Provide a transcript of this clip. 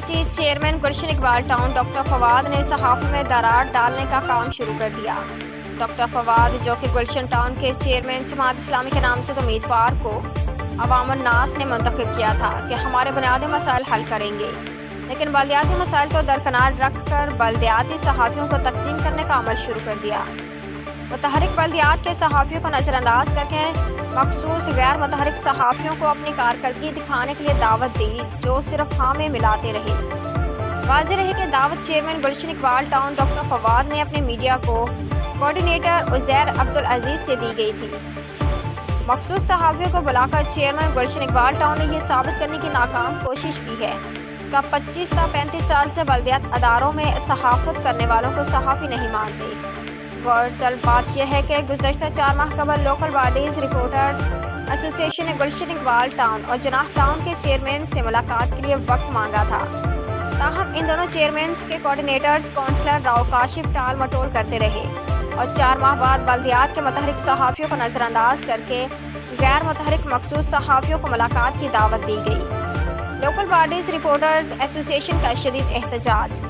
Karachi chairman गुलशन Iqbal town doctor Fawad ने सहाफ़ी में दरार डालने का काम शुरू कर दिया। डॉक्टर फवाद, जो कि गुलशन टाउन के चेयरमैन जमात इस्लामी के नामज़द उम्मीदवार को अवामुन नास ने मुंतखब किया था कि हमारे बुनियादी मसाइल हल करेंगे, लेकिन बल्दियाती मसाइल को दरकिनार रख कर बल्दियाती सहाफ़ियों को तकसीम करने का अमल शुरू कर दिया। मुतहरिक बल्दियात के सहाफ़ियों को नज़रअंदाज करके मखसूस गैर मुतहरिक सहाफ़ियों को अपनी कारकर्दगी दिखाने के लिए दावत दी, जो सिर्फ हाँ में मिलाते रहे। वाज़ेह रहे कि दावत चेयरमैन गुलशन इकबाल टाउन डॉक्टर फवाद ने अपने मीडिया को कोऑर्डिनेटर उज़ैर अब्दुल अजीज़ से दी गई थी। मखसूस सहाफ़ियों को बुलाकर चेयरमैन गुलशन इकबाल टाउन ने यह साबित करने की नाकाम कोशिश की है कि 25 ta 35 साल से बल्दियात अदारों में सहाफ़त करने वालों को सहाफ़ी नहीं मानते। गौरतलब बात यह है कि गुज़श्ता 4 माह कबल लोकल बॉडीज रिपोर्टर्स एसोसिएशन ने गुलशन इकबाल टाउन और जनाह टाउन के चेयरमैन से मुलाकात के लिए वक्त मांगा था। ताहम इन दोनों चेयरमैन के कोऑर्डिनेटर्स काउंसलर राव काशिफ टाल मटोल करते रहे और 4 माह बाद बल्दियात के मुतहरिक सहाफ़ियों को नज़रअंदाज करके गैर मुतहरिक मखसूस सहाफ़ियों को मुलाकात की दावत दी गई। लोकल बॉडीज रिपोर्टर्स एसोसिएशन का शदीद एहतजाज।